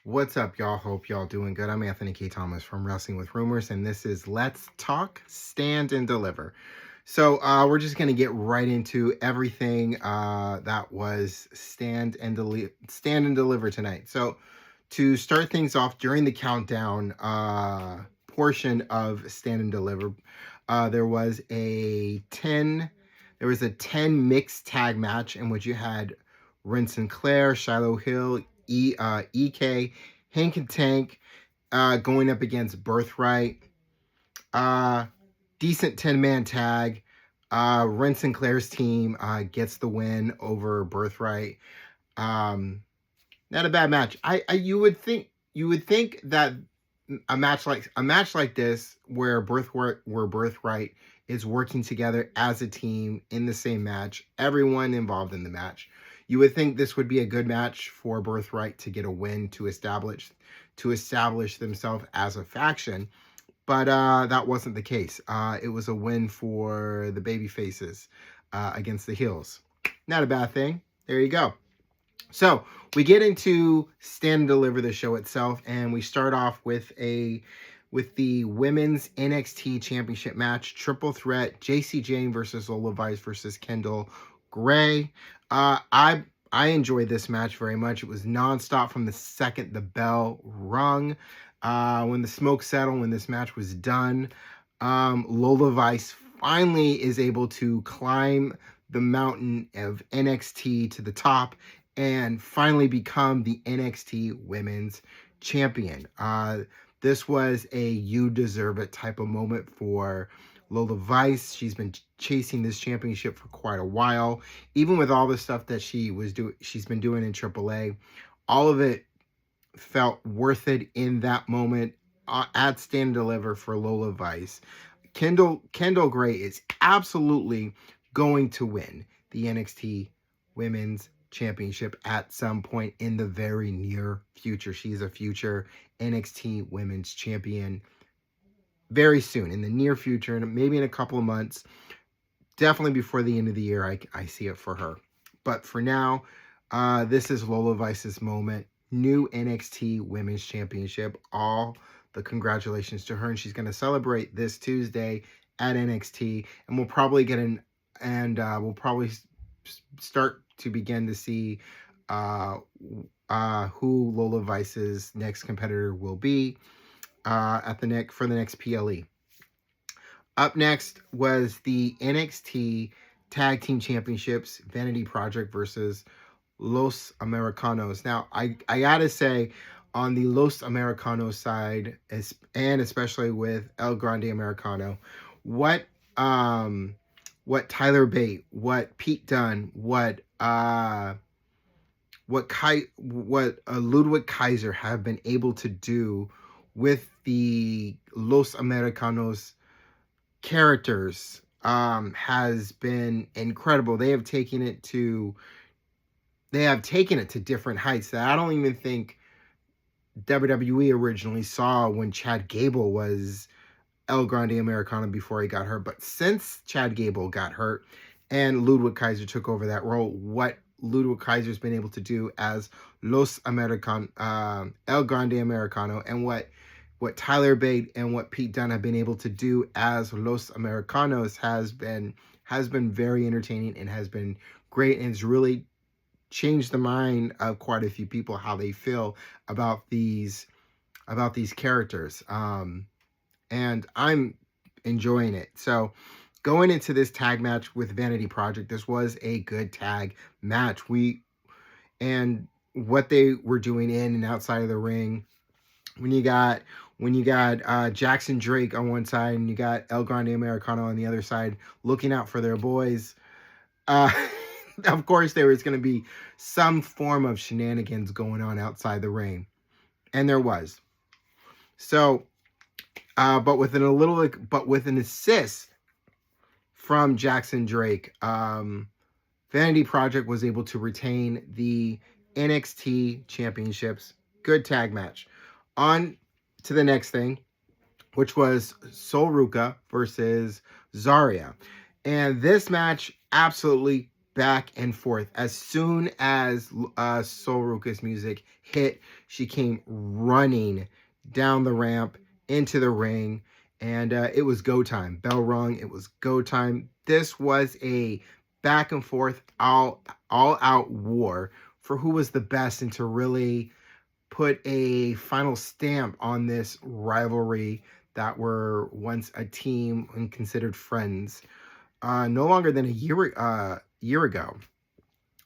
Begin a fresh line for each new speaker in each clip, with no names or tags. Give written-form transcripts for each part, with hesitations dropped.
What's up, y'all? Hope y'all doing good. I'm Anthony K. Thomas from Wrestling with Rumors, and this is Let's Talk Stand and Deliver. So we're just going to get right into everything that was Stand and Deliver tonight. So to start things off, during the countdown portion of Stand and Deliver, there was a 10 mixed tag match in which you had Ren Sinclair, Shiloh Hill, EK, Hank and Tank going up against Birthright. Decent 10-man tag. Ren Sinclair's team gets the win over Birthright. Not a bad match. You would think that a match like this, where Birthright is working together as a team in the same match, everyone involved in the match, you would think this would be a good match for Birthright to get a win to establish themselves as a faction. But that wasn't the case. It was a win for the baby faces against the heels. Not a bad thing. There you go. So we get into Stand and Deliver, the show itself, and we start off with the women's NXT Championship match, triple threat, JC Jane versus Lola Vice versus Kendall Gray. I enjoyed this match very much. It was nonstop from the second the bell rung. When the smoke settled, when this match was done, Lola Vice finally is able to climb the mountain of NXT to the top and finally become the NXT Women's Champion. This was a you deserve it type of moment for Lola Vice. She's been chasing this championship for quite a while. Even with all the stuff that she's been doing in AAA, all of it felt worth it in that moment at Stand and Deliver for Lola Vice. Kendall Gray is absolutely going to win the NXT Women's Championship at some point in the very near future. She's a future NXT Women's Champion very soon, in the near future, and maybe in a couple of months. Definitely before the end of the year, I see it for her. But for now, this is Lola Vice's moment. New NXT Women's Championship. All the congratulations to her, and she's going to celebrate this Tuesday at NXT, and we'll probably start to begin to see who Lola Vice's next competitor will be for the next PLE. Up next was the NXT Tag Team Championships, Vanity Project versus Los Americanos. Now, I gotta say, on the Los Americanos side, and especially with El Grande Americano, what Tyler Bate, what Pete Dunne, what Ludwig Kaiser have been able to do with the Los Americanos characters has been incredible. They have taken it to different heights that I don't even think WWE originally saw when Chad Gable was El Grande Americano before he got hurt. But since Chad Gable got hurt and Ludwig Kaiser took over that role, what Ludwig Kaiser's been able to do as El Grande Americano, and what Tyler Bate and what Pete Dunne have been able to do as Los Americanos has been very entertaining and has been great, and it's really changed the mind of quite a few people how they feel about these characters. And I'm enjoying it. So going into this tag match with Vanity Project, this was a good tag match. And what they were doing in and outside of the ring, when you got Jackson Drake on one side and you got El Grande Americano on the other side looking out for their boys, of course there was going to be some form of shenanigans going on outside the ring, and there was. So, but with an assist from Jackson Drake, Vanity Project was able to retain the NXT championships. Good tag match. On to the next thing, which was Sol Ruca versus Zarya. And this match absolutely back and forth. As soon as Sol Ruka's music hit, she came running down the ramp into the ring, and it was go time. Bell rung. It was go time. This was a back and forth, all out war for who was the best, and to really put a final stamp on this rivalry that were once a team and considered friends, no longer than a year ago.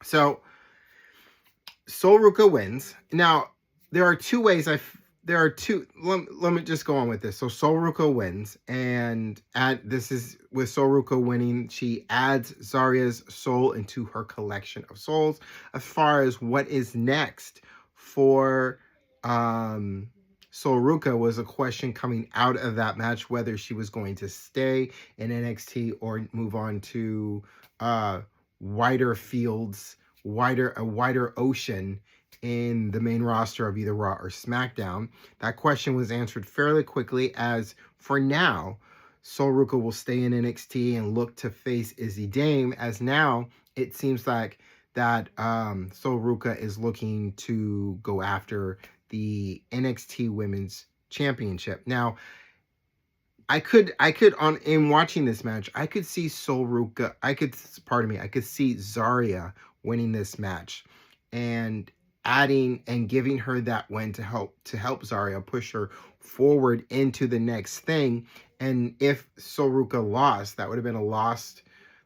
So Sol Ruka wins. Now there are two ways there are two. Let me just go on with this. So Sol Ruka wins, and this is with Sol Ruka winning, she adds Zarya's soul into her collection of souls. As far as what is next for Sol Ruka was a question coming out of that match, whether she was going to stay in NXT or move on to wider fields, a wider ocean in the main roster of either Raw or SmackDown. That question was answered fairly quickly, as for now, Sol Ruka will stay in NXT and look to face Izzy Dame, as now it seems like that Sol Ruka is looking to go after the NXT Women's Championship. Now, I could in watching this match, I could see Sol Ruka, I could see Zarya winning this match and adding and giving her that win to help Zarya push her forward into the next thing. And if Sol Ruka lost, that would have been a loss.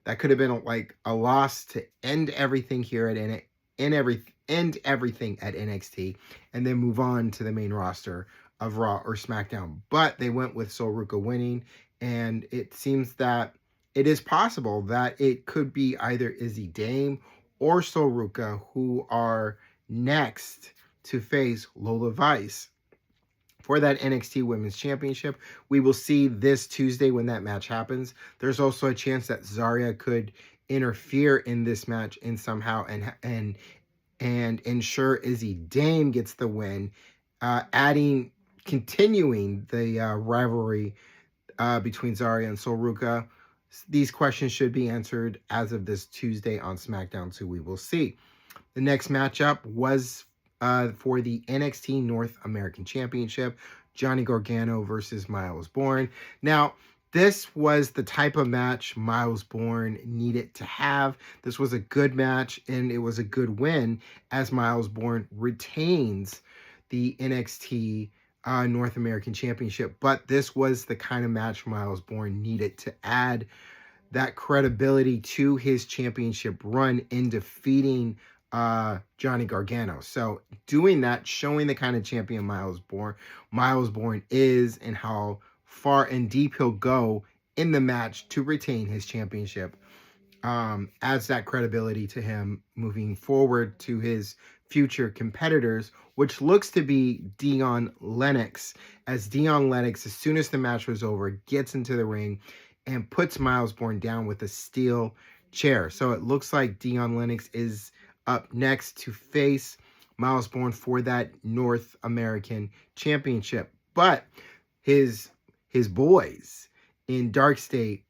That could have been like a loss to end everything here at end everything at NXT, and then move on to the main roster of Raw or SmackDown. But they went with Sol Ruka winning, and it seems that it is possible that it could be either Izzy Dame or Sol Ruka who are next to face Lola Vice for that NXT Women's Championship. We will see this Tuesday when that match happens. There's also a chance that Zarya could interfere in this match in somehow and ensure Izzy Dame gets the win, continuing the rivalry between Zarya and Sol Ruka. These questions should be answered as of this Tuesday on SmackDown, so we will see. The next matchup was for the NXT North American Championship, Johnny Gargano versus Miles Bourne. Now, this was the type of match Miles Bourne needed to have. This was a good match, and it was a good win, as Miles Bourne retains the NXT North American Championship. But this was the kind of match Miles Bourne needed to add that credibility to his championship run in defeating Johnny Gargano. So doing that, showing the kind of champion Miles Bourne is, and how far and deep he'll go in the match to retain his championship, adds that credibility to him moving forward to his future competitors, which looks to be Dion Lennox, as Dion Lennox, as soon as the match was over, gets into the ring and puts Miles Bourne down with a steel chair. So it looks like Dion Lennox is up next to face Miles Bourne for that North American Championship. But his boys in Dark State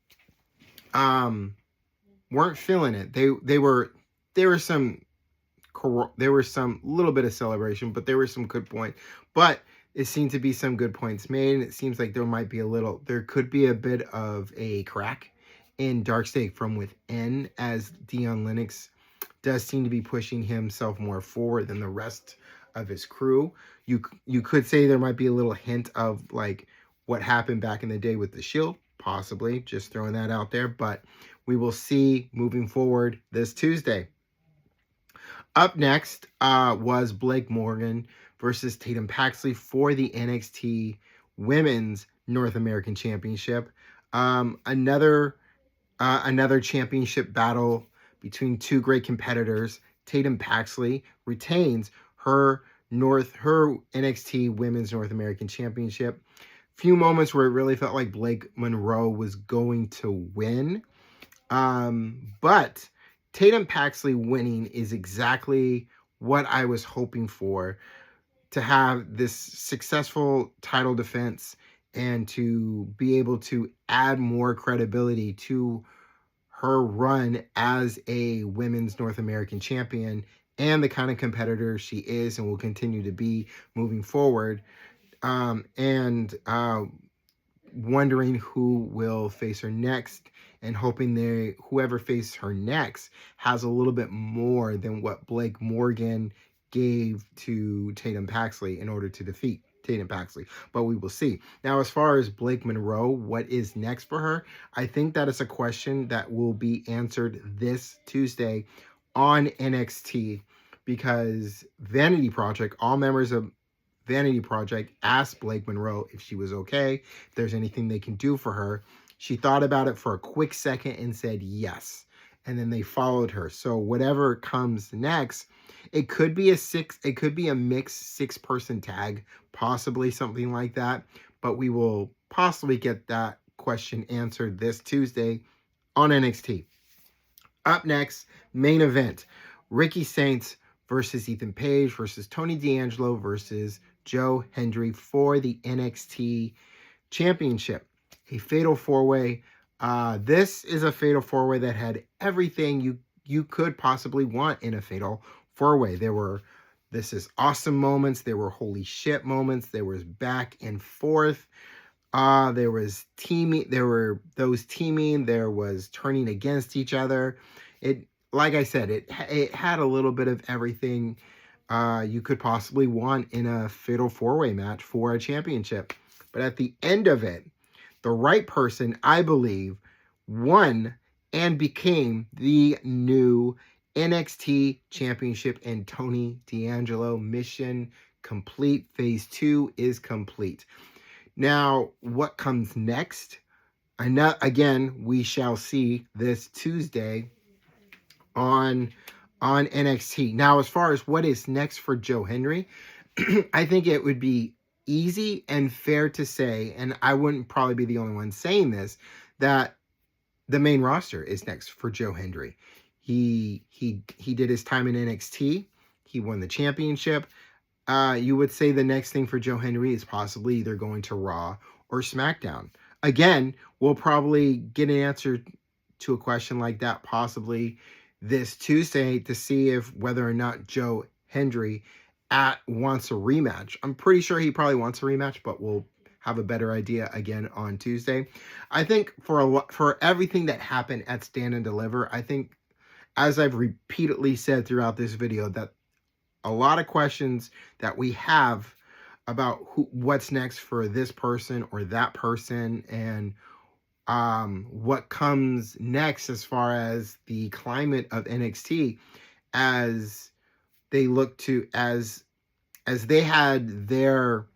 weren't feeling it. There were some little bit of celebration, but there were some good points. But it seemed to be some good points made, and it seems like there could be a bit of a crack in Dark State from within, as Dion Lennox does seem to be pushing himself more forward than the rest of his crew. You could say there might be a little hint of like what happened back in the day with the Shield, possibly, just throwing that out there, but we will see moving forward this Tuesday. Up next was Blake Morgan versus Tatum Paxley for the NXT Women's North American Championship. Another championship battle between two great competitors. Tatum Paxley retains her NXT Women's North American Championship. Few moments where it really felt like Blake Monroe was going to win. But Tatum Paxley winning is exactly what I was hoping for, to have this successful title defense and to be able to add more credibility to her run as a women's North American champion and the kind of competitor she is and will continue to be moving forward. And wondering who will face her next and hoping whoever faces her next has a little bit more than what Blake Morgan gave to Tatum Paxley in order to defeat Tatum Paxley. But we will see. Now, as far as Blake Monroe, what is next for her? I think that is a question that will be answered this Tuesday on NXT, because Vanity Project, all members of Vanity Project, asked Blake Monroe if she was okay, if there's anything they can do for her. She thought about it for a quick second and said yes. And then they followed her. So whatever comes next, it could be a mixed 6-person tag, possibly something like that. But we will possibly get that question answered this Tuesday on NXT. Up next, main event. Ricky Saints versus Ethan Page versus Tony D'Angelo versus Joe Hendry for the NXT Championship. A fatal 4-way. This is a fatal 4-way that had everything you could possibly want in a fatal 4-way. This is awesome moments. There were holy shit moments. There was back and forth. There was teaming. There were those teaming. There was turning against each other. Like I said, it had a little bit of everything you could possibly want in a fatal 4-way match for a championship. But at the end of it, the right person, I believe, won and became the new NXT Championship, and Tony D'Angelo. Mission complete. Phase 2 is complete. Now, what comes next? Again, we shall see this Tuesday on NXT. Now, as far as what is next for Joe Hendry, I think it would be easy and fair to say, and I wouldn't probably be the only one saying this, that the main roster is next for Joe Hendry. He did his time in NXT. He won the championship. You would say the next thing for Joe Hendry is possibly either going to Raw or SmackDown. Again, we'll probably get an answer to a question like that possibly this Tuesday to see whether or not Joe Hendry wants a rematch. I'm pretty sure he probably wants a rematch, but we'll have a better idea again on Tuesday. I think for everything that happened at Stand and Deliver, I think, as I've repeatedly said throughout this video, that a lot of questions that we have about what's next for this person or that person, and what comes next as far as the climate of NXT as they look to as they had their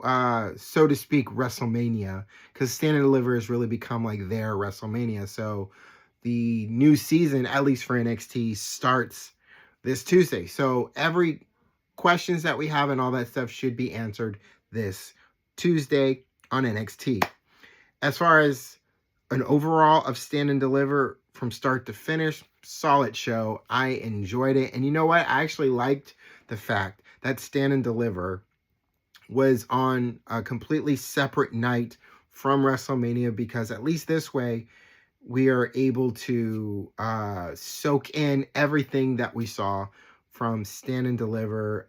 so to speak WrestleMania, because Stand and Deliver has really become like their WrestleMania. So the new season, at least for NXT, starts this Tuesday. So every questions that we have and all that stuff should be answered this Tuesday on NXT. As far as an overall of Stand and Deliver from start to finish, solid show. I enjoyed it. And you know what? I actually liked the fact that Stand and Deliver was on a completely separate night from WrestleMania, because at least this way we are able to soak in everything that we saw from Stand and Deliver,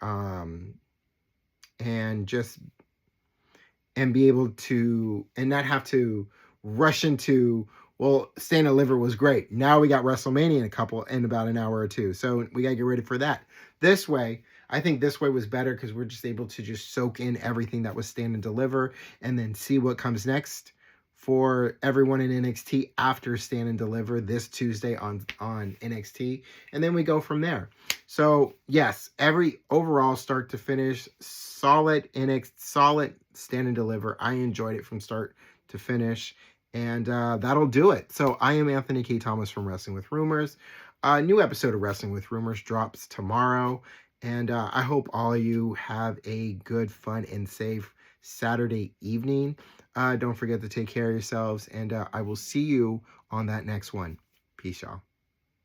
and be able to, and not have to rush into, well, Stand and Deliver was great, now we got WrestleMania in about an hour or two, so we gotta get ready for that. This way, I think this way was better, because we're just able to just soak in everything that was Stand and Deliver, and then see what comes next for everyone in NXT after Stand and Deliver this Tuesday on NXT, and then we go from there. So yes, every overall start to finish, solid Stand and Deliver. I enjoyed it from start to finish, and that'll do it. So I am Anthony K. Thomas from Wrestling with Rumors. A new episode of Wrestling with Rumors drops tomorrow, and I hope all of you have a good, fun, and safe Saturday evening. Don't forget to take care of yourselves, and I will see you on that next one. Peace, y'all.